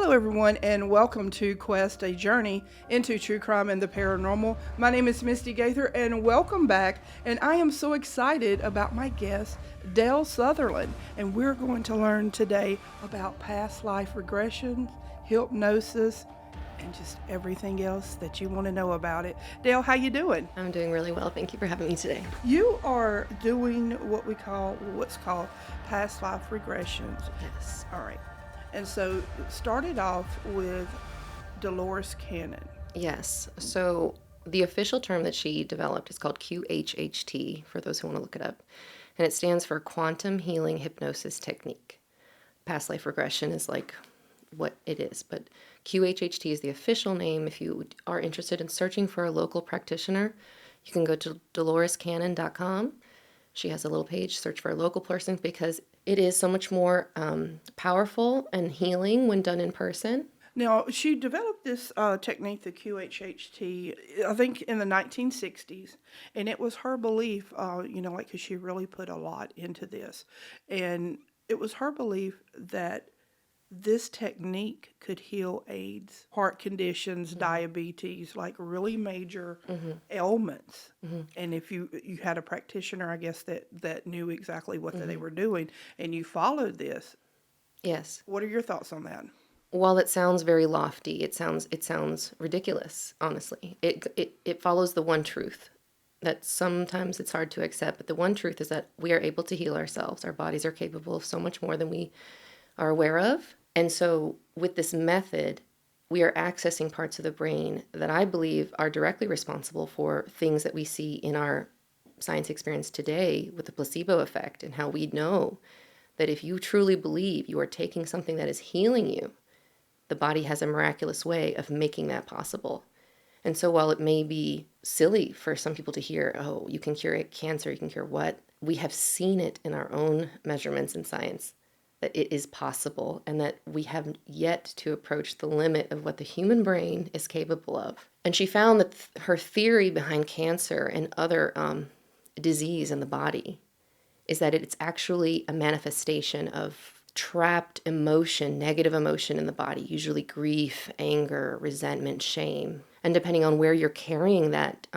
Hello, everyone, and welcome to Quest, a journey into true crime and the paranormal. My name is Misti Gaither, and welcome back. And I am so excited about my guest, Dale Sutherland. And we're going to learn today about past life regressions, hypnosis, and just everything else that you want to know about it. Dale, how you doing? I'm doing really well. Thank you for having me today. You are doing what's called past life regressions. Yes. All right. And so it started off with Dolores Cannon. Yes. So the official term that she developed is called QHHT, for those who want to look it up. And it stands for Quantum Healing Hypnosis Technique. Past life regression is like what it is, but QHHT is the official name. If you are interested in searching for a local practitioner, you can go to DoloresCannon.com. She has a little page, search for a local person, because it is so much more powerful and healing when done in person. Now, she developed this technique, the QHHT, I think in the 1960s, and it was her belief, because she really put a lot into this, and it was her belief that this technique could heal AIDS, heart conditions, diabetes, like really major ailments. And if you had a practitioner, I guess, that knew exactly what they were doing, and you followed this. Yes. What are your thoughts on that? While it sounds very lofty, it sounds ridiculous, honestly. It follows the one truth that sometimes it's hard to accept, but the one truth is that we are able to heal ourselves. Our bodies are capable of so much more than we are aware of. And so with this method, we are accessing parts of the brain that I believe are directly responsible for things that we see in our science experience today with the placebo effect, and how we know that if you truly believe you are taking something that is healing you, the body has a miraculous way of making that possible. And so while it may be silly for some people to hear, oh, you can cure cancer, you can cure what? We have seen it in our own measurements in science, that it is possible, and that we have yet to approach the limit of what the human brain is capable of. And she found that her theory behind cancer and other disease in the body is that it's actually a manifestation of trapped emotion, negative emotion in the body, usually grief, anger, resentment, shame. And depending on where you're carrying that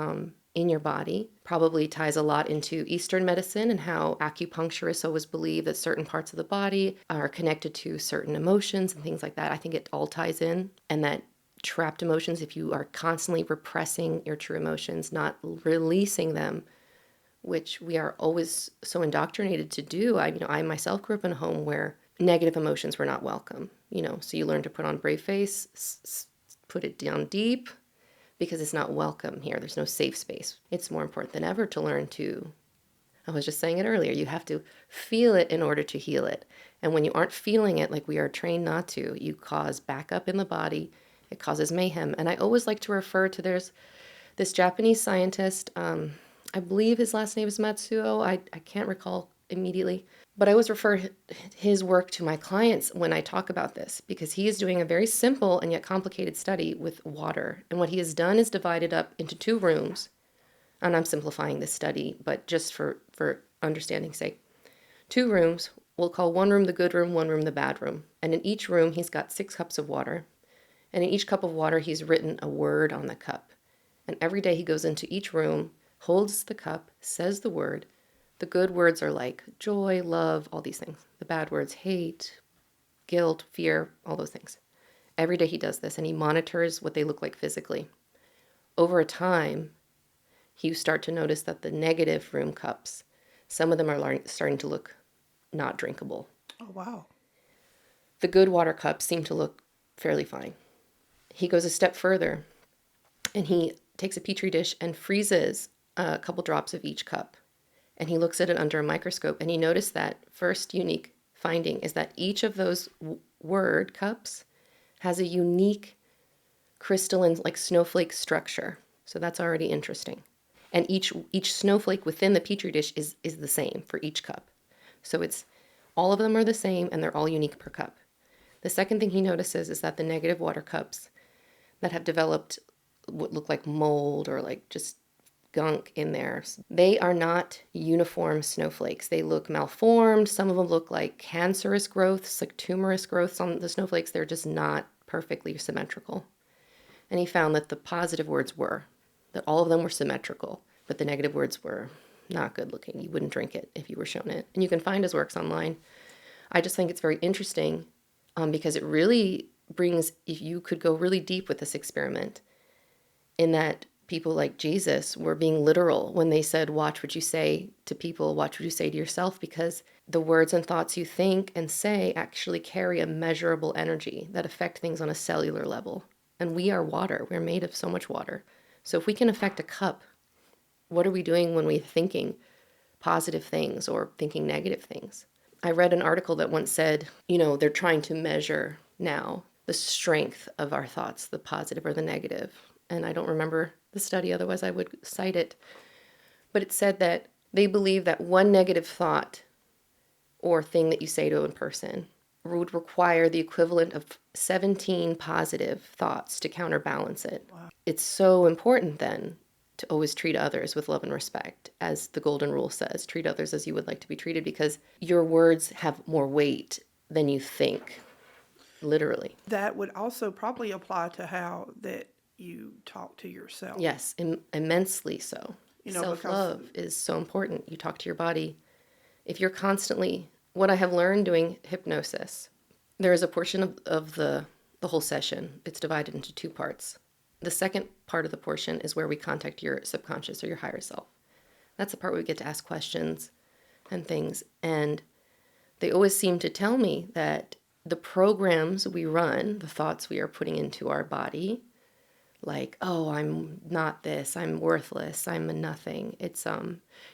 in your body, probably ties a lot into Eastern medicine, and how acupuncturists always believe that certain parts of the body are connected to certain emotions and things like that. I think it all ties in, and that trapped emotions, if you are constantly repressing your true emotions, not releasing them, which we are always so indoctrinated to do. I myself grew up in a home where negative emotions were not welcome. So you learn to put on brave face, put it down deep, because it's not welcome here. There's no safe space. It's more important than ever to learn to, I was just saying it earlier, you have to feel it in order to heal it. And when you aren't feeling it, like we are trained not to, you cause backup in the body. It causes mayhem. And I always like to refer to, there's this Japanese scientist, I believe his last name is Matsuo. I can't recall immediately. But I always refer his work to my clients when I talk about this, because he is doing a very simple and yet complicated study with water. And what he has done is divided up into 2 rooms. And I'm simplifying this study, but just for understanding's sake. 2 rooms, we'll call one room the good room, one room the bad room. And in each room, he's got 6 cups of water. And in each cup of water, he's written a word on the cup. And every day he goes into each room, holds the cup, says the word. The good words are like joy, love, all these things. The bad words, hate, guilt, fear, all those things. Every day he does this, and he monitors what they look like physically. Over a time, you start to notice that the negative room cups, some of them are starting to look not drinkable. Oh, wow. The good water cups seem to look fairly fine. He goes a step further, and he takes a petri dish and freezes a couple drops of each cup. And he looks at it under a microscope, and he noticed that first unique finding is that each of those word cups has a unique crystalline, like snowflake structure. So that's already interesting. And each snowflake within the petri dish is the same for each cup. So it's all of them are the same, and they're all unique per cup. The second thing he notices is that the negative water cups that have developed what look like mold or like just gunk in there, they are not uniform snowflakes. They look malformed. Some of them look like cancerous growths, like tumorous growths on the snowflakes. They're just not perfectly symmetrical. And he found that the positive words were, that all of them were symmetrical, but the negative words were not good looking. You wouldn't drink it if you were shown it. And you can find his works online. I just think it's very interesting because it really brings, if you could go really deep with this experiment, in that people like Jesus were being literal when they said, watch what you say to people, watch what you say to yourself, because the words and thoughts you think and say actually carry a measurable energy that affect things on a cellular level. And we are water. We're made of so much water. So if we can affect a cup, what are we doing when we're thinking positive things or thinking negative things? I read an article that once said, they're trying to measure now the strength of our thoughts, the positive or the negative. And I don't remember the study, otherwise I would cite it. But it said that they believe that one negative thought or thing that you say to a person would require the equivalent of 17 positive thoughts to counterbalance it. Wow. It's so important then to always treat others with love and respect. As the golden rule says, treat others as you would like to be treated, because your words have more weight than you think, literally. That would also probably apply to how that you talk to yourself. Yes, immensely so. Self-love is so important. You talk to your body. If you're constantly, what I have learned doing hypnosis, there is a portion of the whole session. It's divided into two parts. The second part of the portion is where we contact your subconscious or your higher self. That's the part where we get to ask questions and things. And they always seem to tell me that the programs we run, the thoughts we are putting into our body, like, oh, I'm not this, I'm worthless, I'm a nothing. It's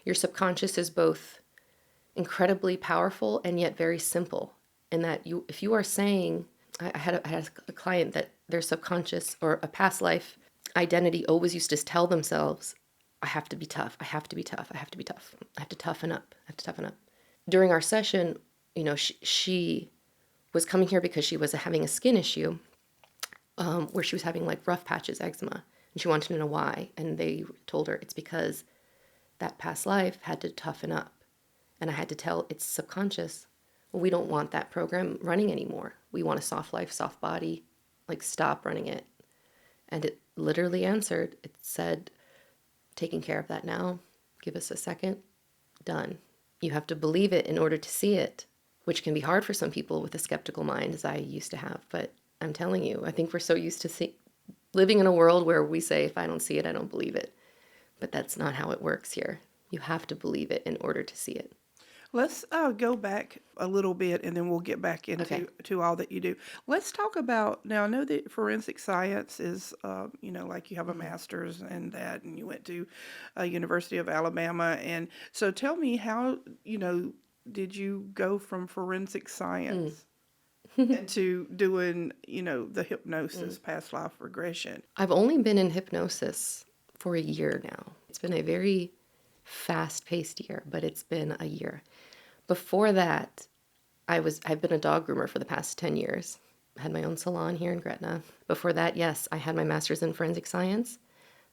your subconscious is both incredibly powerful and yet very simple. In that if you are saying, I had a client that their subconscious or a past life identity always used to tell themselves, I have to be tough, I have to be tough, I have to be tough, I have to toughen up, I have to toughen up. During our session, she was coming here because she was having a skin issue where she was having like rough patches, eczema, and she wanted to know why. And they told her it's because that past life had to toughen up. And I had to tell its subconscious, well, we don't want that program running anymore. We want a soft life, soft body, like stop running it. And it literally answered, it said, taking care of that now, give us a second, done. You have to believe it in order to see it, which can be hard for some people with a skeptical mind, as I used to have. But I'm telling you, I think we're so used to living in a world where we say, if I don't see it, I don't believe it. But that's not how it works here. You have to believe it in order to see it. Let's go back a little bit, and then we'll get back into to all that you do. Let's talk about, now I know that forensic science is, like you have a master's in that, and you went to University of Alabama. And so tell me how, did you go from forensic science into doing, the hypnosis, past life regression? I've only been in hypnosis for a year now. It's been a very fast-paced year, but it's been a year. Before that, I've been a dog groomer for the past 10 years. I had my own salon here in Gretna. Before that, yes, I had my master's in forensic science.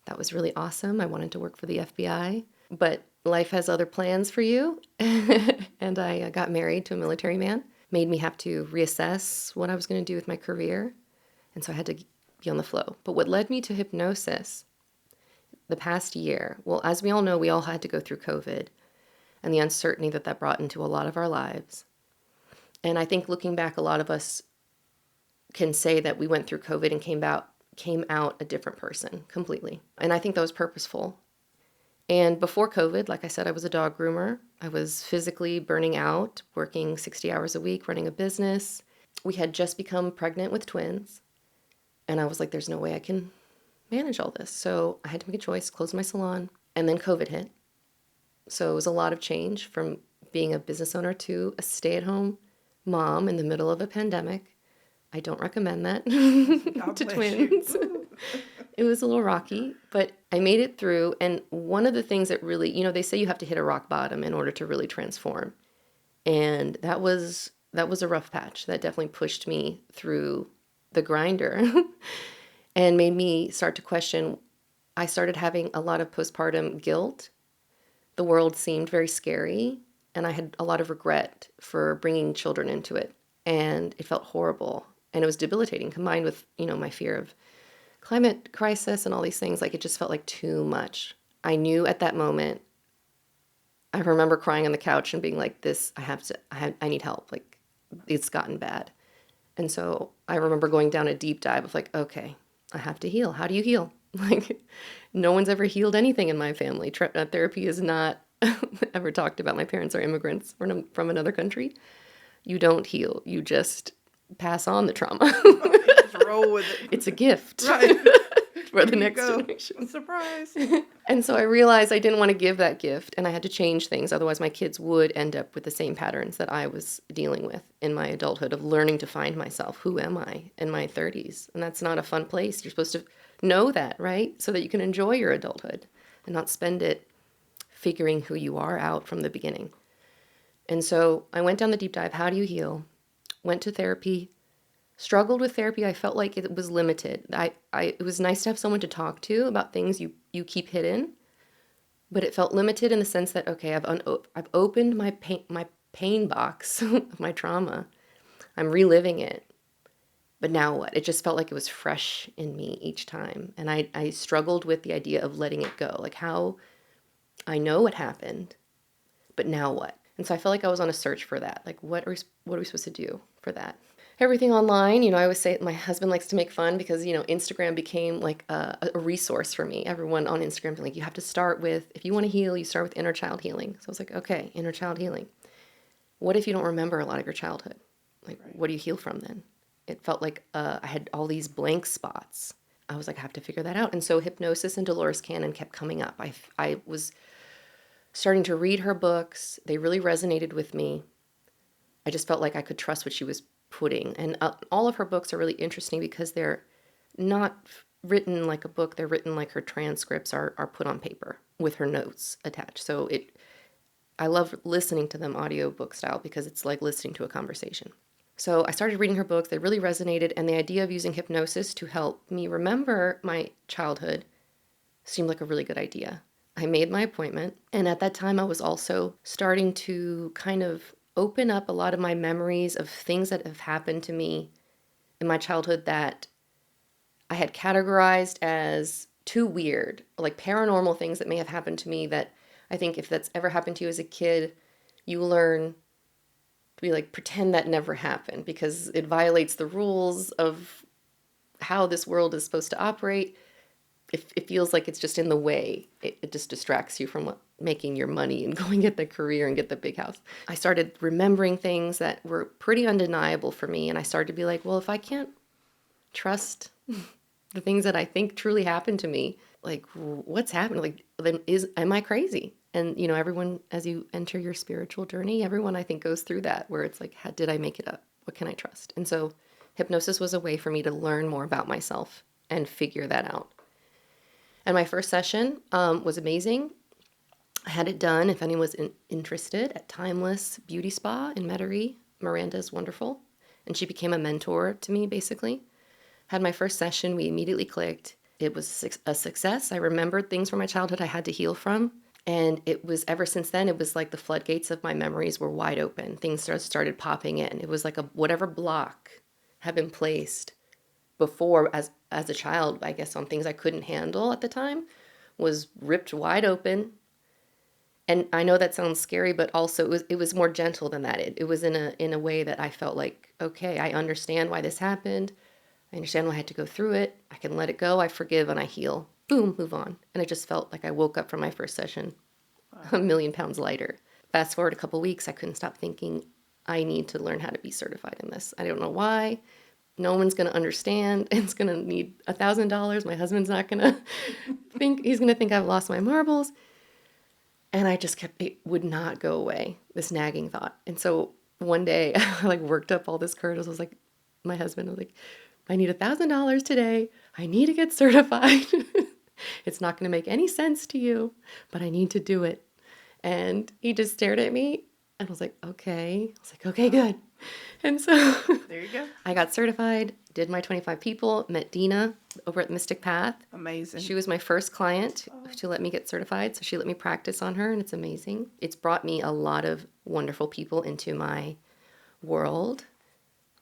That was really awesome. I wanted to work for the FBI, but life has other plans for you. And I got married to a military man. Made me have to reassess what I was going to do with my career. And so I had to be on the flow. But what led me to hypnosis the past year, well, as we all know, we all had to go through COVID and the uncertainty that brought into a lot of our lives. And I think looking back, a lot of us can say that we went through COVID and came out a different person completely. And I think that was purposeful. And before COVID, like I said, I was a dog groomer. I was physically burning out, working 60 hours a week, running a business. We had just become pregnant with twins. And I was like, there's no way I can manage all this. So I had to make a choice, close my salon, and then COVID hit. So it was a lot of change from being a business owner to a stay-at-home mom in the middle of a pandemic. I don't recommend that to twins. It was a little rocky, but I made it through. And one of the things that really, they say you have to hit a rock bottom in order to really transform. And that was a rough patch. That definitely pushed me through the grinder and made me start to question. I started having a lot of postpartum guilt. The world seemed very scary, and I had a lot of regret for bringing children into it. And it felt horrible. And it was debilitating, combined with, my fear of climate crisis and all these things. Like, it just felt like too much. I knew at that moment, I remember crying on the couch and being like, I need help. Like, it's gotten bad. And so I remember going down a deep dive of like, okay, I have to heal. How do you heal? Like, no one's ever healed anything in my family. Therapy is not ever talked about. My parents are immigrants from another country. You don't heal. You just pass on the trauma. Just roll with it. It's a gift. Right. For the Here you next go. generation. Surprise. And so I realized I didn't want to give that gift, and I had to change things. Otherwise, my kids would end up with the same patterns that I was dealing with in my adulthood of learning to find myself. Who am I in my 30s? And that's not a fun place. You're supposed to know that, right? So that you can enjoy your adulthood and not spend it figuring who you are out from the beginning. And so I went down the deep dive. How do you heal? Went to therapy. Struggled with therapy. I felt like it was limited. It was nice to have someone to talk to about things you keep hidden, but it felt limited in the sense that, okay, I've opened my pain box of my trauma. I'm reliving it, but now what? It just felt like it was fresh in me each time, and I struggled with the idea of letting it go. Like, how I know it happened, but now what? And so I felt like I was on a search for that. Like, what are we supposed to do for that? Everything online, I always say my husband likes to make fun because, Instagram became like a resource for me. Everyone on Instagram is like, you have to start with, if you want to heal, you start with inner child healing. So I was like, okay, inner child healing. What if you don't remember a lot of your childhood? Like, What do you heal from then? It felt like I had all these blank spots. I was like, I have to figure that out. And so hypnosis and Dolores Cannon kept coming up. I was starting to read her books. They really resonated with me. I just felt like I could trust what she was putting. And all of her books are really interesting because they're not written like a book. They're written like her transcripts are put on paper with her notes attached. So I love listening to them audiobook style because it's like listening to a conversation. So I started reading her books. They really resonated. And the idea of using hypnosis to help me remember my childhood seemed like a really good idea. I made my appointment. And at that time, I was also starting to kind of open up a lot of my memories of things that have happened to me in my childhood that I had categorized as too weird, like paranormal things that may have happened to me that I think if that's ever happened to you as a kid, you learn to be like, pretend that never happened because it violates the rules of how this world is supposed to operate. It feels like it's just in the way. It just distracts you from making your money and going get the career and get the big house. I started remembering things that were pretty undeniable for me. And I started to be like, well, if I can't trust the things that I think truly happened to me, like what's happened? Like, then am I crazy? And, everyone, as you enter your spiritual journey, everyone I think goes through that where it's like, did I make it up? What can I trust? And so hypnosis was a way for me to learn more about myself and figure that out. And my first session was amazing. I had it done, if anyone was interested, at Timeless Beauty Spa in Metairie. Miranda's wonderful. And she became a mentor to me, basically. Had my first session. We immediately clicked. It was a success. I remembered things from my childhood I had to heal from. And it was, ever since then, it was like the floodgates of my memories were wide open. Things started popping in. It was like whatever block had been placed before as a child, I guess, on things I couldn't handle at the time, was ripped wide open. And I know that sounds scary, but also it was more gentle than that. It was in a way that I felt like, okay, I understand why this happened. I understand why I had to go through it. I can let it go. I forgive and I heal. Boom, move on. And it just felt like I woke up from my first session a million pounds lighter. Fast forward a couple weeks, I couldn't stop thinking, I need to learn how to be certified in this. I don't know why. No one's going to understand. It's going to need $1,000. My husband's not going to he's going to think I've lost my marbles. And I just it would not go away, this nagging thought. And so one day I worked up all this courage. I was like, my husband was like, I need $1,000 today. I need to get certified. It's not going to make any sense to you, but I need to do it. And he just stared at me and was like, okay. I was like, okay, good. And so there you go. I got certified, did my 25 people, met Dina over at Mystic Path. Amazing. She was my first client to let me get certified. So she let me practice on her, and it's amazing. It's brought me a lot of wonderful people into my world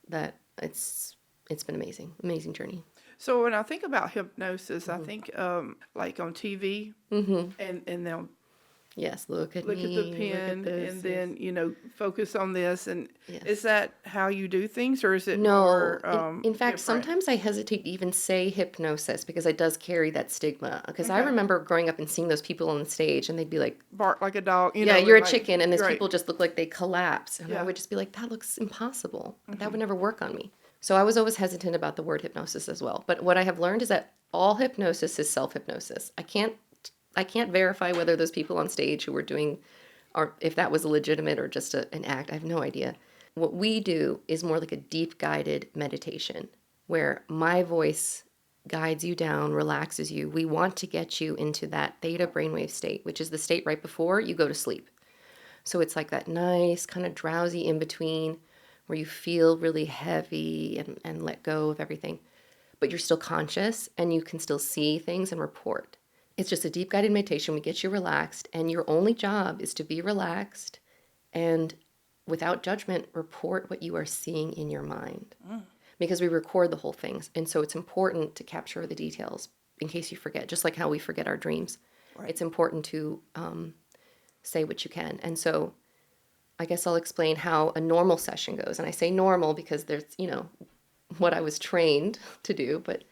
that it's It's been amazing, amazing journey. So when I think about hypnosis, I think like on TV, and they'll Yes, look at look at the me, look at pen this. and Yes. then focus on this. And Yes. is that how you do things, or is it No, more in fact, different? sometimes I hesitate to even say hypnosis because it does carry that stigma. Because I Okay. remember growing up and seeing those people on the stage and they'd be like, Bark like a dog, yeah, you're a like, chicken. And these right. people just look like they collapse. And I Yeah. would just be like, that looks impossible. That would never work on me. So I was always hesitant about the word hypnosis as well. But what I have learned is that all hypnosis is self-hypnosis. I can't verify whether those people on stage who were doing, or if that was legitimate or just an act. I have no idea. What we do is more like a deep guided meditation where my voice guides you down, relaxes you. We want to get you into that theta brainwave state, which is the state right before you go to sleep. So it's like that nice kind of drowsy in between where you feel really heavy and let go of everything, but you're still conscious and you can still see things and report. It's just a deep guided meditation. We get you relaxed, and your only job is to be relaxed and without judgment, report what you are seeing in your mind. Because we record the whole thing. And so it's important to capture the details in case you forget, just like how we forget our dreams. Right. It's important to say what you can. And so I guess I'll explain how a normal session goes. And I say normal because there's, what I was trained to do, but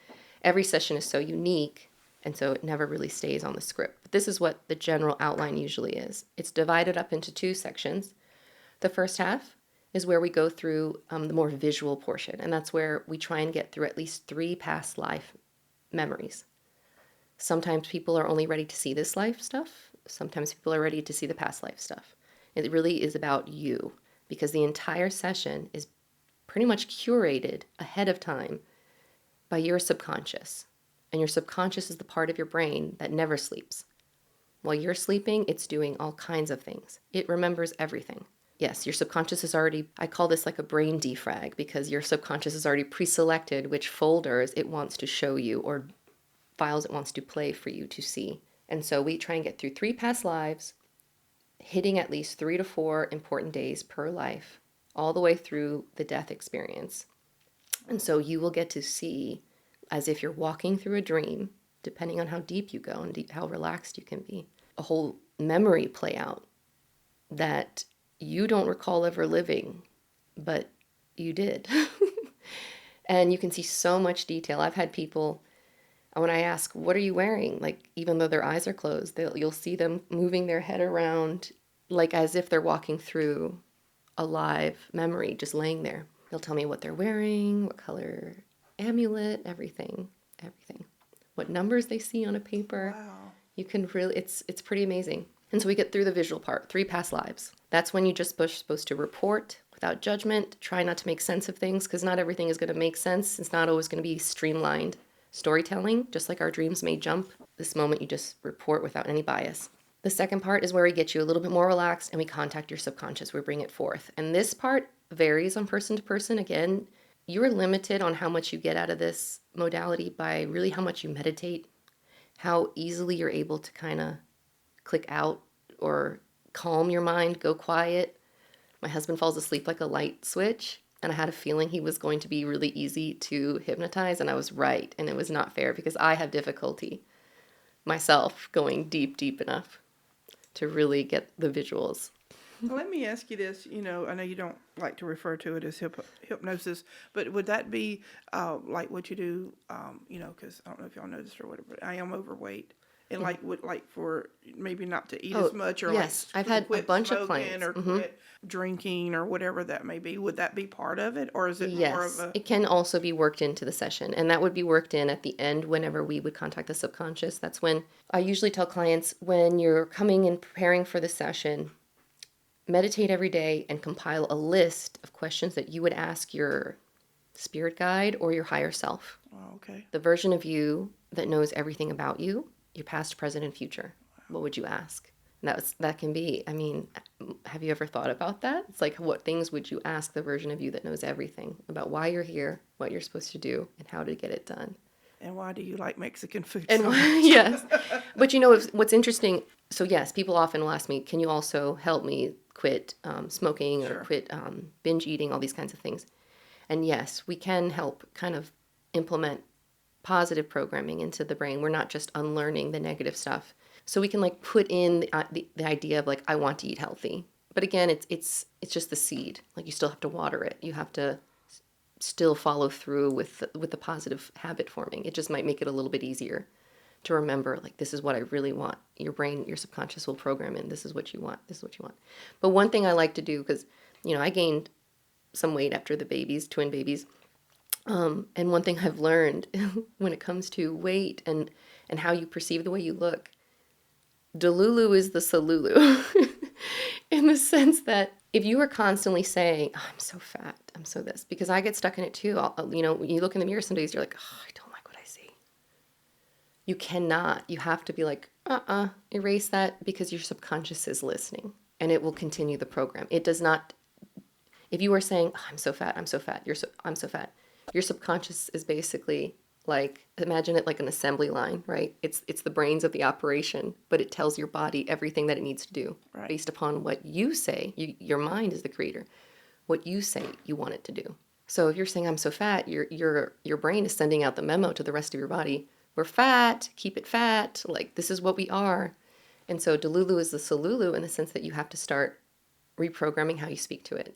every session is so unique. And so it never really stays on the script. But this is what the general outline usually is. It's divided up into 2 sections. The first half is where we go through the more visual portion. And that's where we try and get through at least 3 past life memories. Sometimes people are only ready to see this life stuff. Sometimes people are ready to see the past life stuff. It really is about you, because the entire session is pretty much curated ahead of time by your subconscious. And your subconscious is the part of your brain that never sleeps. While you're sleeping, it's doing all kinds of things. It remembers everything. Yes, your subconscious is already, I call this like a brain defrag, because your subconscious is already pre-selected which folders it wants to show you or files it wants to play for you to see. And so we try and get through 3 past lives, hitting at least 3 to 4 important days per life, all the way through the death experience. And so you will get to see, as if you're walking through a dream, depending on how deep you go and how relaxed you can be, a whole memory play out that you don't recall ever living, but you did. And you can see so much detail. I've had people, when I ask, what are you wearing? Like, even though their eyes are closed, you'll see them moving their head around, like as if they're walking through a live memory, just laying there. They'll tell me what they're wearing, what color amulet, everything. What numbers they see on a paper. Wow. You can really, it's pretty amazing. And so we get through the visual part, 3 past lives. That's when you just supposed to report without judgment, try not to make sense of things, because not everything is going to make sense. It's not always going to be streamlined storytelling, just like our dreams may jump. This moment you just report without any bias. The second part is where we get you a little bit more relaxed and we contact your subconscious. We bring it forth. And this part varies on person to person. Again, you're limited on how much you get out of this modality by really how much you meditate, how easily you're able to kind of click out or calm your mind, go quiet. My husband falls asleep like a light switch, and I had a feeling he was going to be really easy to hypnotize, and I was right, and it was not fair because I have difficulty myself going deep enough to really get the visuals. Well, let me ask you this. I know you don't like to refer to it as hypnosis, but would that be like what you do? Because I don't know if y'all know this or whatever, but I am overweight. And like for maybe not to eat as much, or yes, like I've had a quit bunch of smoking clients. or quit drinking or whatever that may be. Would that be part of it, or is it more of Yes, a? it can also be worked into the session, and that would be worked in at the end whenever we would contact the subconscious. That's when I usually tell clients, when you're coming and preparing for the session, meditate every day and compile a list of questions that you would ask your spirit guide or your higher self. Oh, okay. The version of you that knows everything about you, your past, present, and future. What would you ask? And that can be, have you ever thought about that? It's like, what things would you ask the version of you that knows everything about why you're here, what you're supposed to do, and how to get it done? And why do you like Mexican food And so much? yes, but what's interesting? So yes, people often will ask me, can you also help me quit smoking or Sure. quit binge eating, all these kinds of things? And yes, we can help kind of implement positive programming into the brain. We're not just unlearning the negative stuff. So we can like put in the idea of like, I want to eat healthy. But again, it's just the seed. Like you still have to water it. You have to still follow through with the positive habit forming. It just might make it a little bit easier to remember, like, this is what I really want. Your brain, your subconscious will program in, this is what you want, this is what you want. But one thing I like to do, because, I gained some weight after the babies, twin babies. And one thing I've learned when it comes to weight and how you perceive the way you look, Delulu is the Salulu. In the sense that if you are constantly saying, oh, I'm so fat, I'm so this, because I get stuck in it too. When you look in the mirror some days, you're like, oh, I don't like what I see. You cannot. You have to be like, erase that, because your subconscious is listening and it will continue the program. It does not, if you are saying, oh, I'm so fat, I'm so fat, I'm so fat, your subconscious is basically like, imagine it like an assembly line, right? It's the brains of the operation, but it tells your body everything that it needs to do based upon what you say. Your mind is the creator. What you say you want it to do. So if you're saying I'm so fat, your brain is sending out the memo to the rest of your body. We're fat, keep it fat, like this is what we are. And so Delulu is the Salulu in the sense that you have to start reprogramming how you speak to it.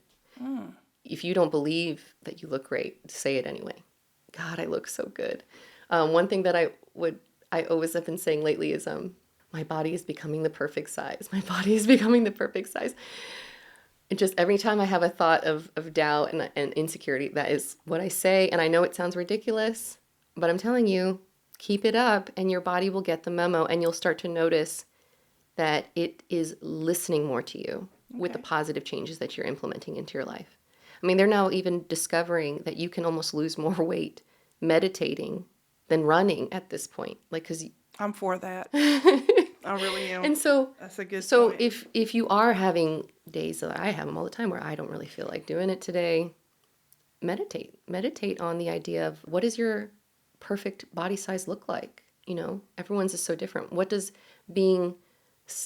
If you don't believe that you look great, say it anyway. God, I look so good. One thing that I always have been saying lately is, my body is becoming the perfect size. My body is becoming the perfect size. And just every time I have a thought of doubt and insecurity, that is what I say. And I know it sounds ridiculous, but I'm telling you, keep it up and your body will get the memo and you'll start to notice that it is listening more to you with the positive changes that you're implementing into your life. I mean, they're now even discovering that you can almost lose more weight meditating than running at this point. Like, because I'm for that. I really am. And so that's a good so point. if you are having days that I have them all the time where I don't really feel like doing it today, meditate on the idea of what does your perfect body size look like? Everyone's is so different. What does being,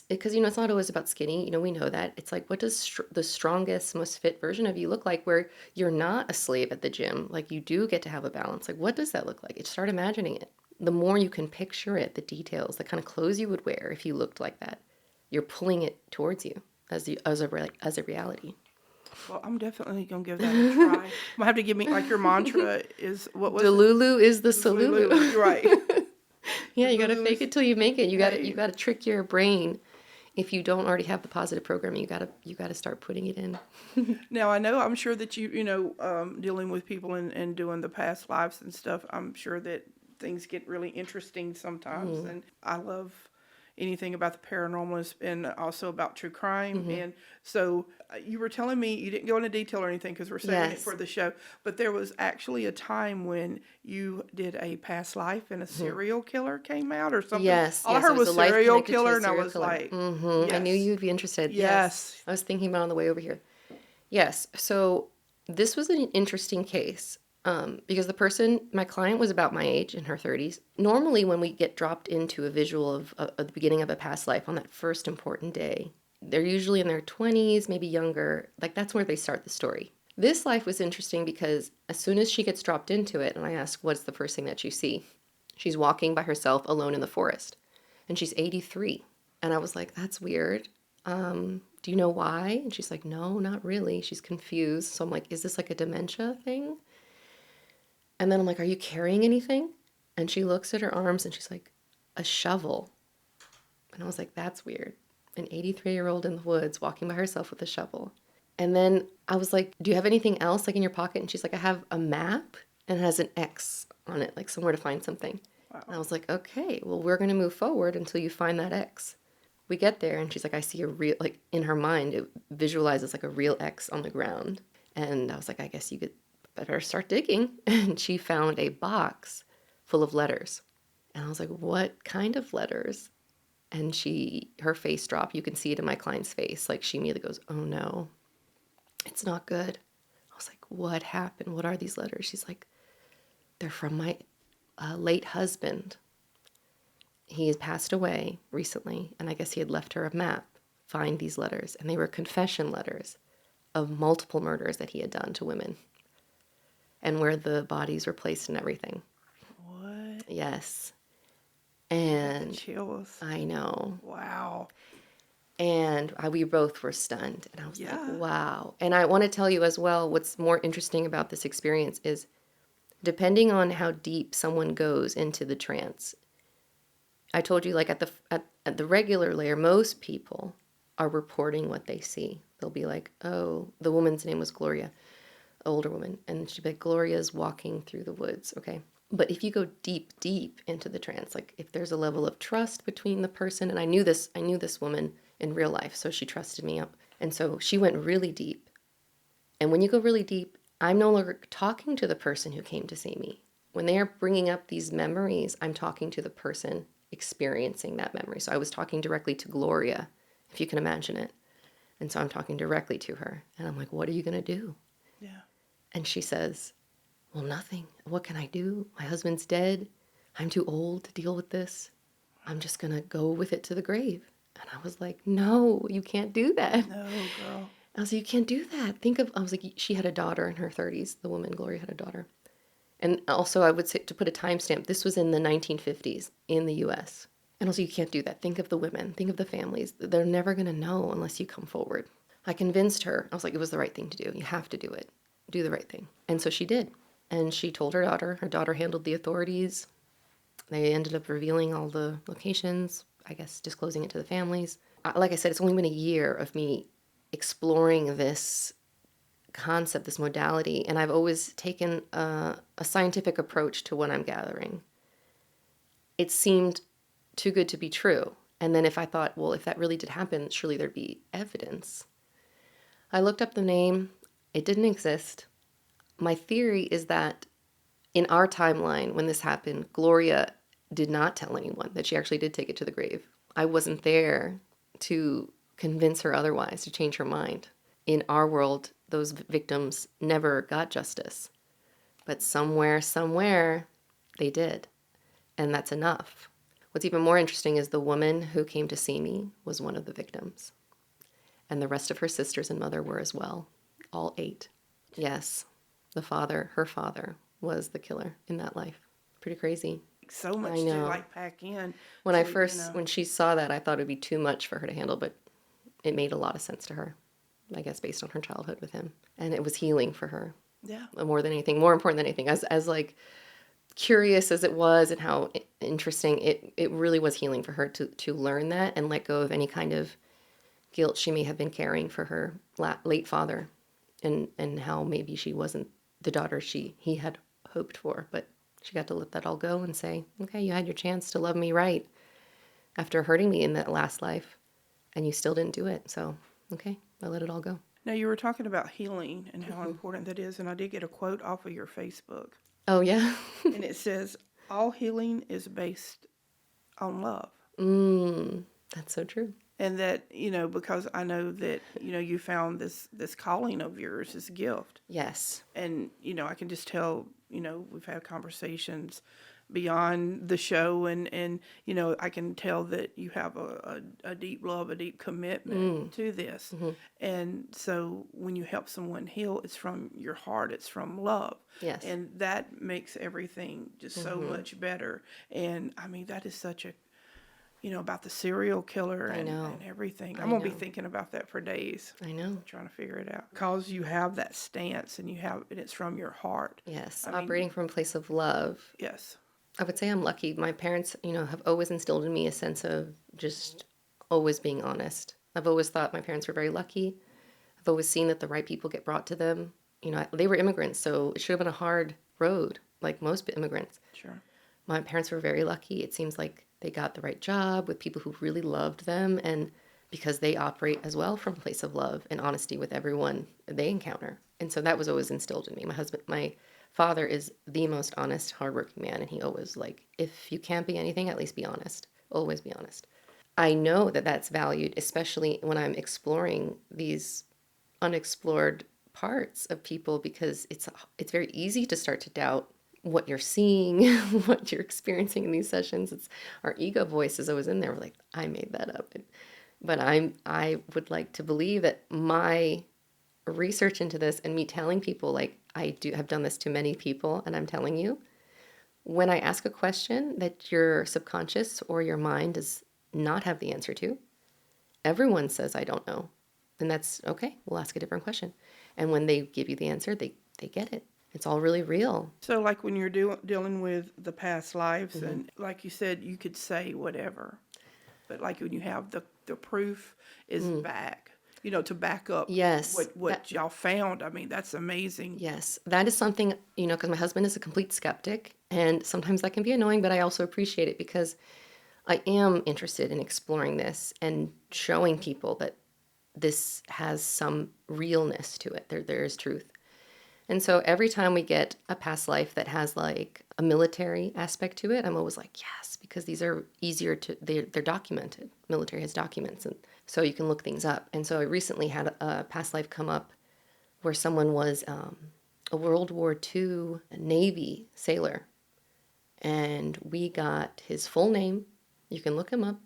because it's not always about skinny, we know that. It's like, what does the strongest, most fit version of you look like, where you're not a slave at the gym, like you do get to have a balance? Like, what does that look like? Start imagining it. The more you can picture it, the details, the kind of clothes you would wear if you looked like that, you're pulling it towards you as a reality. Well, I'm definitely going to give that a try. I'll have to give me, like, your mantra is, what was Delulu it? is the Salulu. You're right. Yeah, you got to fake it till you make it. You Hey. got to trick your brain. If you don't already have the positive programming, you got to start putting it in. Now, I'm sure that dealing with people and doing the past lives and stuff, I'm sure that things get really interesting sometimes. And I love anything about the paranormal and also about true crime. And so you were telling me, you didn't go into detail or anything because we're saving it for the show, but there was actually a time when you did a past life and a serial killer came out or something. All I heard was serial killer and I was like, yes. I knew you'd be interested. Yes. I was thinking about it on the way over here. Yes. So this was an interesting case. Because my client was about my age, in her 30s. Normally, when we get dropped into a visual of the beginning of a past life on that first important day, they're usually in their 20s, maybe younger. Like, that's where they start the story. This life was interesting because as soon as she gets dropped into it, and I ask, what's the first thing that you see? She's walking by herself alone in the forest, and she's 83. And I was like, that's weird. Do you know why? And she's like, no, not really. She's confused. So I'm like, is this like a dementia thing? And then I'm like, are you carrying anything? And she looks at her arms and she's like, a shovel. And I was like, that's weird. An 83-year-old in the woods walking by herself with a shovel. And then I was like, do you have anything else like in your pocket? And she's like, I have a map and it has an X on it, like somewhere to find something. Wow. And I was like, okay, well, we're going to move forward until you find that X. We get there and she's like, I see a real, like in her mind, it visualizes like a real X on the ground. And I was like, I guess you could better start digging. And she found a box full of letters. And I was like, what kind of letters? And her face dropped. You can see it in my client's face. Like, she immediately goes, oh no, it's not good. I was like, what happened? What are these letters? She's like, they're from my late husband. He has passed away recently. And I guess he had left her a map. Find these letters. And they were confession letters of multiple murders that he had done to women. and where the bodies were placed and everything. What? Yes. The And chills. I know. Wow. And we both were stunned. And I was like, Yeah. wow. And I want to tell you as well, what's more interesting about this experience is depending on how deep someone goes into the trance. I told you, like at the regular layer, most people are reporting what they see. They'll be like, oh, the woman's name was Gloria, older woman. And she'd be like, Gloria's walking through the woods. Okay. But if you go deep, deep into the trance, like if there's a level of trust between the person, and I knew this woman in real life, so she trusted me up. And so she went really deep. And when you go really deep, I'm no longer talking to the person who came to see me. When they are bringing up these memories, I'm talking to the person experiencing that memory. So I was talking directly to Gloria, if you can imagine it. And so I'm talking directly to her. And I'm like, what are you going to do? Yeah. And she says, well, nothing. What can I do? My husband's dead. I'm too old to deal with this. I'm just going to go with it to the grave. And I was like, no, you can't do that. No, girl. I was like, you can't do that. I was like, she had a daughter in her 30s. The woman, Gloria, had a daughter. And also, I would say, to put a timestamp, this was in the 1950s in the US. And also, you can't do that. Think of the women, think of the families. They're never going to know unless you come forward. I convinced her. I was like, it was the right thing to do. You have to do it. Do the right thing. And so she did. And she told her daughter. Her daughter handled the authorities. They ended up revealing all the locations, I guess disclosing it to the families. Like I said, it's only been a year of me exploring this concept, this modality, and I've always taken a scientific approach to what I'm gathering. It seemed too good to be true. And then if I thought, well, if that really did happen, surely there'd be evidence. I looked up the name. It didn't exist. My theory is that in our timeline, when this happened, Gloria did not tell anyone that she actually did take it to the grave. I wasn't there to convince her otherwise, to change her mind. In our world, those victims never got justice. But somewhere, they did. And that's enough. What's even more interesting is the woman who came to see me was one of the victims. And the rest of her sisters and mother were as well. All 8. Yes, her father, was the killer in that life. Pretty crazy. So much I to know. like pack in. When she saw that, I thought it would be too much for her to handle, but it made a lot of sense to her, I guess, based on her childhood with him. And it was healing for her. Yeah. More than anything, more important than anything. As like curious as it was and how interesting, it really was healing for her to learn that and let go of any kind of guilt she may have been carrying for her late father, and how maybe she wasn't the daughter he had hoped for, but she got to let that all go and say, okay, you had your chance to love me right after hurting me in that last life, and you still didn't do it. So, okay, I let it all go. Now, you were talking about healing and how important that is, and I did get a quote off of your Facebook. Oh, yeah? And it says, all healing is based on love. That's so true. And that, because I know that, you found this calling of yours, this gift. Yes. And, I can just tell, we've had conversations beyond the show, and I can tell that you have a deep love, a deep commitment to this. And so when you help someone heal, it's from your heart, it's from love. Yes. And that makes everything just so much better. And I mean, that is such a, about the serial killer and everything. I'm going to be thinking about that for days. I know. Trying to figure it out. Because you have that stance and it's from your heart. Yes. Operating from a place of love. Yes. I would say I'm lucky. My parents, have always instilled in me a sense of just always being honest. I've always thought my parents were very lucky. I've always seen that the right people get brought to them. They were immigrants, so it should have been a hard road, like most immigrants. Sure. My parents were very lucky. It seems like they got the right job with people who really loved them, and because they operate as well from a place of love and honesty with everyone they encounter. And so that was always instilled in me. My father is the most honest, hardworking man, and he always if you can't be anything, at least be honest. Always be honest. I know that that's valued, especially when I'm exploring these unexplored parts of people, because it's very easy to start to doubt what you're seeing, what you're experiencing in these sessions. It's our ego voice is always in there. We're like, I made that up. But I would like to believe that my research into this and me telling people, I have done this to many people, and I'm telling you, when I ask a question that your subconscious or your mind does not have the answer to, everyone says, I don't know. And that's okay. We'll ask a different question. And when they give you the answer, they get it. It's all really real. So, like when you're dealing with the past lives, and like you said, you could say whatever, but like when you have the proof is back, to back up Yes. what y'all found. I mean, that's amazing. Yes. That is something, because my husband is a complete skeptic. And sometimes that can be annoying, but I also appreciate it because I am interested in exploring this and showing people that this has some realness to it. There is truth. And so every time we get a past life that has like a military aspect to it, I'm always like, yes, because these are easier they're documented. Military has documents, and so you can look things up. And so I recently had a past life come up where someone was a World War II Navy sailor. And we got his full name. You can look him up.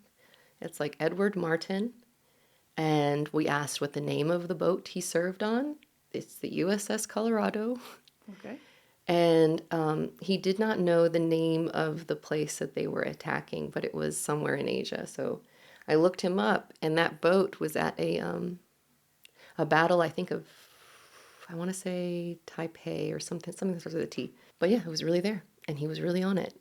It's like Edward Martin. And we asked what the name of the boat he served on. It's the USS Colorado. Okay. And he did not know the name of the place that they were attacking, but it was somewhere in Asia. So I looked him up, and that boat was at a battle, I think of, I want to say Taipei or something that starts with a T. But yeah, it was really there, and he was really on it.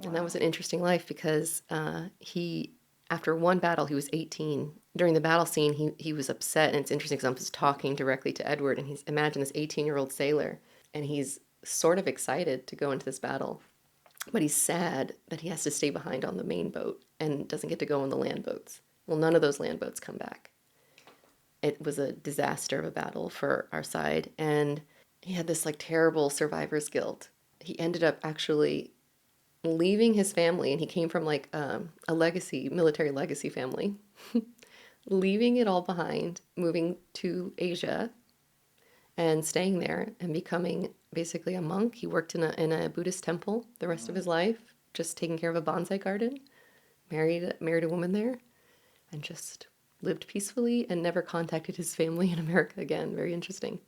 And that was an interesting life because after one battle, he was 18. During the battle scene, he was upset, and it's interesting because I'm just talking directly to Edward, and imagine this 18-year-old sailor, and he's sort of excited to go into this battle, but he's sad that he has to stay behind on the main boat and doesn't get to go on the land boats. Well, none of those land boats come back. It was a disaster of a battle for our side, and he had this like terrible survivor's guilt. He ended up actually leaving his family, and he came from like a military legacy family, leaving it all behind, moving to Asia and staying there and becoming basically a monk. He worked in a Buddhist temple the rest of his life, just taking care of a bonsai garden, married a woman there, and just lived peacefully and never contacted his family in America again. Very interesting.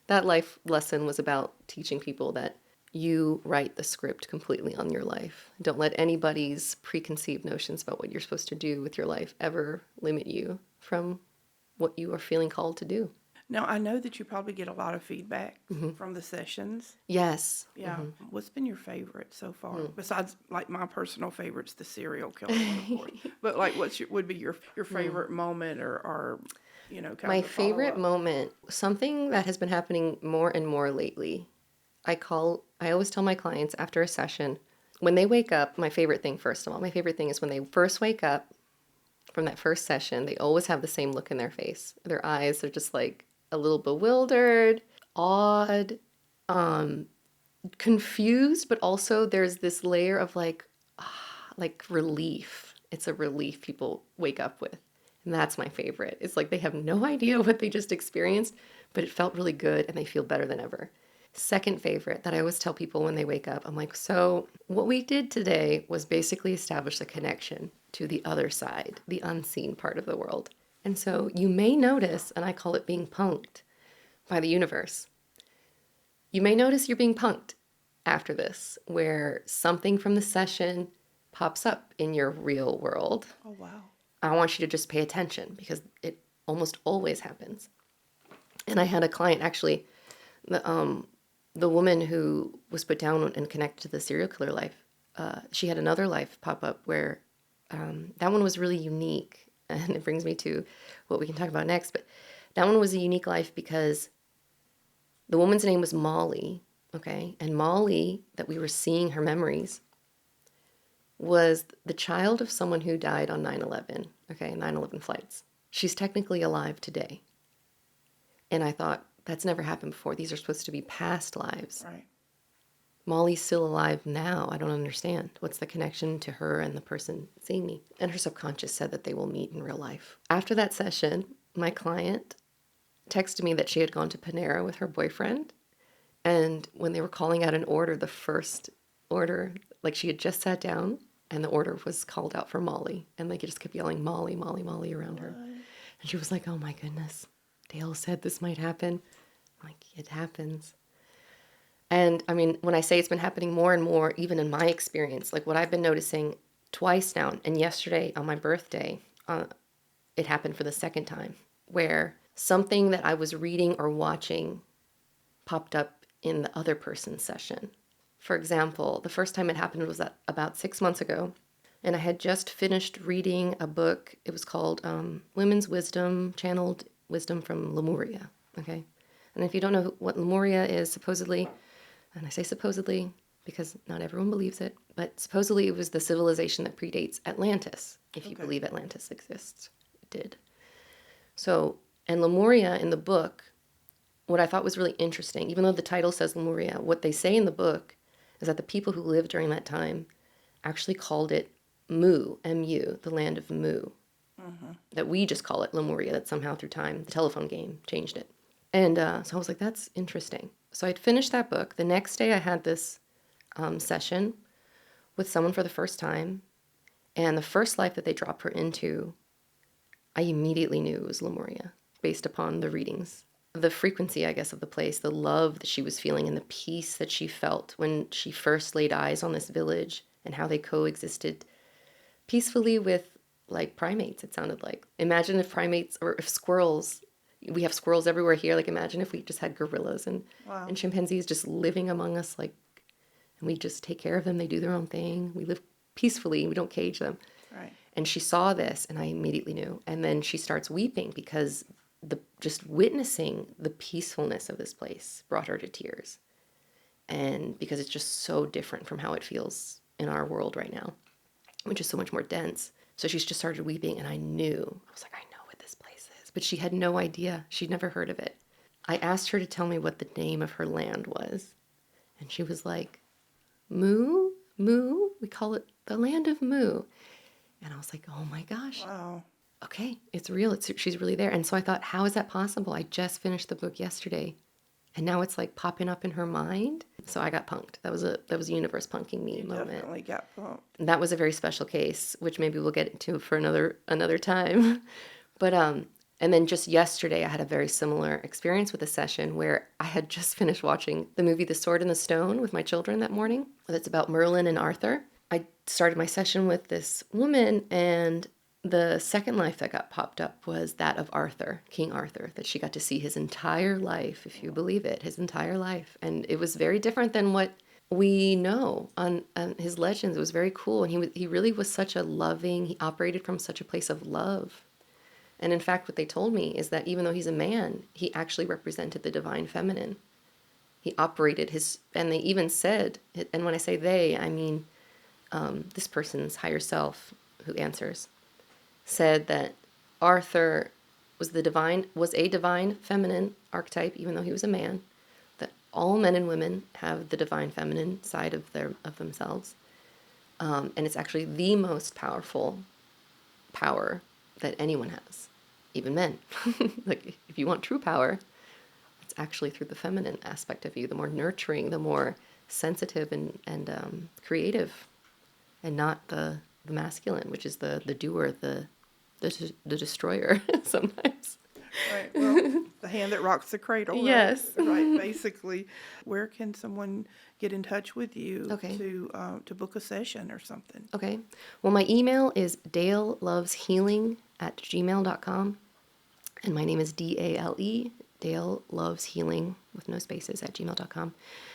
That life lesson was about teaching people that you write the script completely on your life. Don't let anybody's preconceived notions about what you're supposed to do with your life ever limit you from what you are feeling called to do. Now, I know that you probably get a lot of feedback from the sessions. Yes. Yeah. What's been your favorite so far? Besides, like, my personal favorite's the serial killer one, of course. But, like, would be your favorite moment or kind My of a favorite follow-up? moment, something that has been happening more and more lately. I always tell my clients after a session, when they wake up, my favorite thing is when they first wake up from that first session, they always have the same look in their face. Their eyes are just like a little bewildered, awed, confused, but also there's this layer of like relief. It's a relief people wake up with. And that's my favorite. It's like they have no idea what they just experienced, but it felt really good and they feel better than ever. Second favorite that I always tell people when they wake up, I'm like, so what we did today was basically establish a connection to the other side, the unseen part of the world. And so you may notice, and I call it being punked by the universe. You may notice you're being punked after this, where something from the session pops up in your real world. Oh, wow. I want you to just pay attention because it almost always happens. And I had a client actually, the woman who was put down and connected to the serial killer life, she had another life pop up where that one was really unique. And it brings me to what we can talk about next. But that one was a unique life because the woman's name was Molly, okay? And Molly, that we were seeing her memories, was the child of someone who died on 9/11, okay, 9/11 flights. She's technically alive today. And I thought, that's never happened before. These are supposed to be past lives. Right. Molly's still alive now. I don't understand. What's the connection to her and the person seeing me? And her subconscious said that they will meet in real life. After that session, my client texted me that she had gone to Panera with her boyfriend. And when they were calling out an order, the first order, like she had just sat down and the order was called out for Molly. And they just kept yelling, Molly, Molly, Molly around her. And she was like, oh my goodness, Dale said this might happen. I'm like, it happens. And I mean, when I say it's been happening more and more, even in my experience, like what I've been noticing twice now, and yesterday on my birthday, it happened for the second time, where something that I was reading or watching popped up in the other person's session. For example, the first time it happened was about 6 months ago, and I had just finished reading a book. It was called Women's Wisdom, Channeled Wisdom from Lemuria. Okay, and if you don't know what Lemuria is, supposedly, and I say supposedly because not everyone believes it, but supposedly it was the civilization that predates Atlantis, if you Okay. believe Atlantis exists. It did. So, and Lemuria in the book, what I thought was really interesting, even though the title says Lemuria, what they say in the book is that the people who lived during that time actually called it Mu, M-U, the land of Mu. That we just call it Lemuria, that somehow through time, the telephone game changed it. And so I was like, that's interesting. So I'd finished that book. The next day I had this session with someone for the first time. And the first life that they dropped her into, I immediately knew it was Lemuria, based upon the readings. The frequency, I guess, of the place, the love that she was feeling, and the peace that she felt when she first laid eyes on this village, and how they coexisted peacefully with, like, primates, it sounded like. Imagine if primates, or if squirrels, we have squirrels everywhere here, like imagine if we just had gorillas and, Wow. and chimpanzees just living among us, like, and we just take care of them, they do their own thing, we live peacefully, we don't cage them. Right. And she saw this, and I immediately knew. And then she starts weeping because just witnessing the peacefulness of this place brought her to tears. And because it's just so different from how it feels in our world right now, which is so much more dense. So she's just started weeping, and I knew. I was like, I know what this place is. But she had no idea. She'd never heard of it. I asked her to tell me what the name of her land was. And she was like, Mu? Mu? We call it the land of Mu. And I was like, oh my gosh. Wow. Okay, it's real. She's really there. And so I thought, how is that possible? I just finished the book yesterday, and now it's like popping up in her mind. So I got punked. That was a universe punking me moment. Definitely got pumped. And that was a very special case, which maybe we'll get into for another time. But and then just yesterday, I had a very similar experience with a session where I had just finished watching the movie The Sword and the Stone with my children that morning. That's about Merlin and Arthur. I started my session with this woman, and the second life that got popped up was that of Arthur, King Arthur, that she got to see his entire life, if you believe it, his entire life. And it was very different than what we know on his legends. It was very cool. And he really was such a loving, he operated from such a place of love. And in fact, what they told me is that even though he's a man, he actually represented the divine feminine. He operated and they even said, and when I say they, I mean this person's higher self who answers, said that Arthur was a divine feminine archetype, even though he was a man, that all men and women have the divine feminine side of themselves. And it's actually the most powerful power that anyone has, even men. Like, if you want true power, it's actually through the feminine aspect of you, the more nurturing, the more sensitive and creative, and not the masculine, which is the doer, the destroyer sometimes. Right. Well, the hand that rocks the cradle. Right? Yes. Right. Basically, where can someone get in touch with you Okay. to book a session or something? Okay. Well, my email is daleloveshealing@gmail.com. And my name is DALE, Dale Loves Healing, with no spaces, @gmail.com.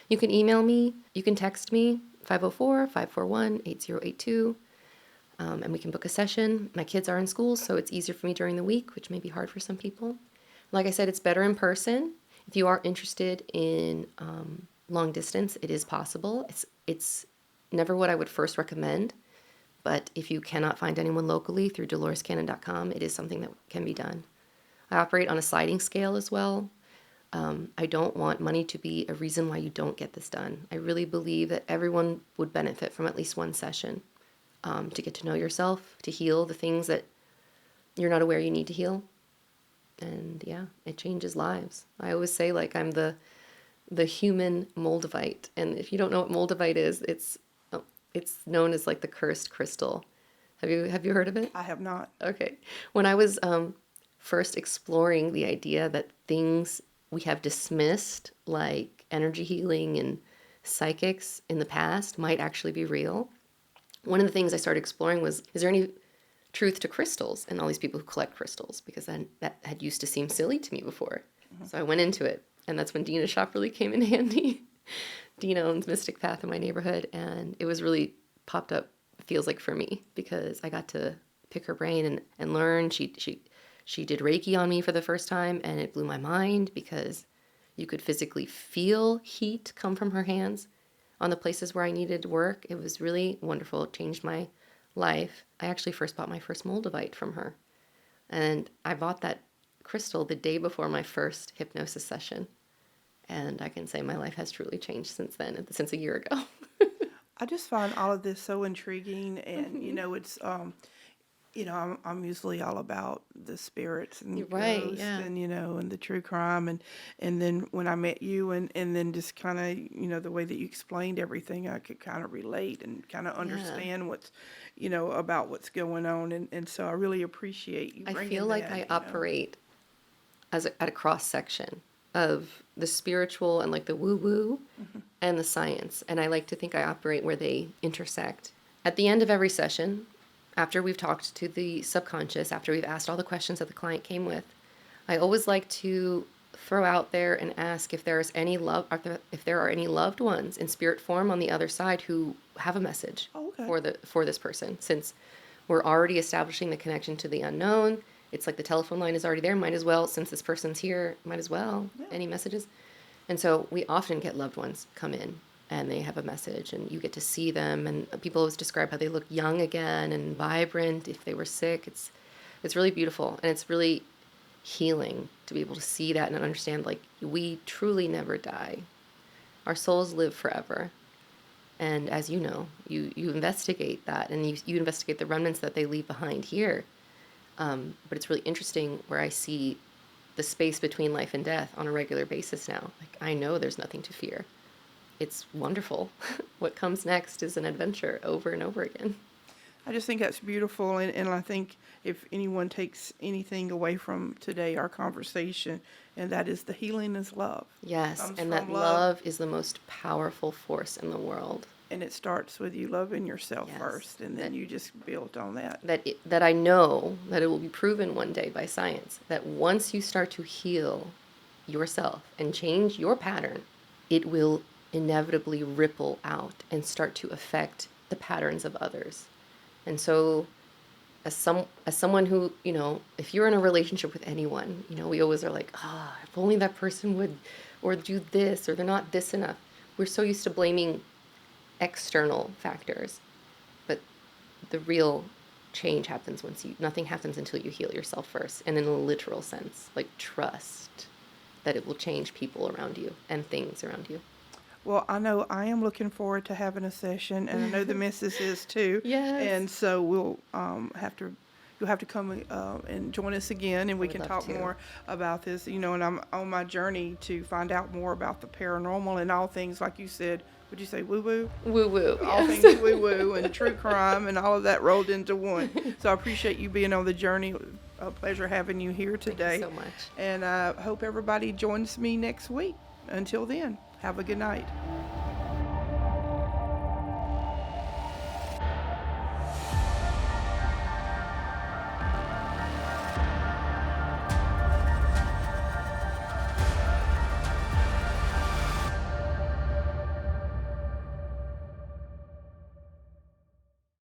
You can email me. You can text me, 504-541-8082. And we can book a session. My kids are in school, so it's easier for me during the week, which may be hard for some people. Like I said, it's better in person. If you are interested in long distance, it is possible. It's never what I would first recommend, but if you cannot find anyone locally, through DoloresCannon.com, it is something that can be done. I operate on a sliding scale as well. I don't want money to be a reason why you don't get this done. I really believe that everyone would benefit from at least one session. To get to know yourself, to heal the things that you're not aware you need to heal. And yeah, it changes lives. I always say, like, I'm the human moldavite. And if you don't know what moldavite is, it's known as like the cursed crystal. Have you heard of it? I have not. Okay. When I was first exploring the idea that things we have dismissed, like energy healing and psychics in the past might actually be real. One of the things I started exploring was, is there any truth to crystals and all these people who collect crystals? Because then that had used to seem silly to me before. So I went into it, and that's when Dina's shop really came in handy. Dina owns Mystic Path in my neighborhood, and it was really popped up, feels like, for me, because I got to pick her brain and learn. She did Reiki on me for the first time, and it blew my mind because you could physically feel heat come from her hands on the places where I needed work. It was really wonderful. It changed my life. I actually first bought my first moldavite from her, and I bought that crystal the day before my first hypnosis session. And I can say my life has truly changed since then, since a year ago. I just find all of this so intriguing, and it's I'm usually all about the spirits and You're right, ghosts yeah. and and the true crime, and then when I met you and then just kind of the way that you explained everything, I could kind of relate and kind of understand what's about what's going on, and so I really appreciate you I bringing feel like that, I operate at a cross section of the spiritual and like the woo-woo and the science. And I like to think I operate where they intersect. At the end of every session, after we've talked to the subconscious, after we've asked all the questions that the client came with, I always like to throw out there and ask if there's any if there are any loved ones in spirit form on the other side who have a message for this person. Since we're already establishing the connection to the unknown, it's like the telephone line is already there. Might as well, since this person's here, might as well. Yeah. Any messages? And so we often get loved ones come in and they have a message and you get to see them. And people always describe how they look young again and vibrant if they were sick. It's really beautiful. And it's really healing to be able to see that and understand, like, we truly never die. Our souls live forever. And as you know, you investigate that and you investigate the remnants that they leave behind here. But it's really interesting where I see the space between life and death on a regular basis now. Like, I know there's nothing to fear. It's wonderful. What comes next is an adventure over and over again. I just think that's beautiful, and I think if anyone takes anything away from today, our conversation, and that is the healing is love. Yes, and that love is the most powerful force in the world. And it starts with you loving yourself first, and then you just build on that. That I know that it will be proven one day by science, that once you start to heal yourself and change your pattern, it will inevitably ripple out and start to affect the patterns of others. And so as someone who, if you're in a relationship with anyone, we always are like, if only that person would, or do this, or they're not this enough. We're so used to blaming external factors, but the real change happens nothing happens until you heal yourself first, and in a literal sense, like trust that it will change people around you and things around you. Well, I know I am looking forward to having a session, and I know the missus is too. Yes. And so we'll you'll have to come and join us again, and we can talk more about this. And I'm on my journey to find out more about the paranormal and all things, like you said. Would you say woo-woo? Woo-woo, all yes. Things woo-woo and true crime and all of that rolled into one. So I appreciate you being on the journey. A pleasure having you here today. Thank you so much. And I hope everybody joins me next week. Until then, have a good night.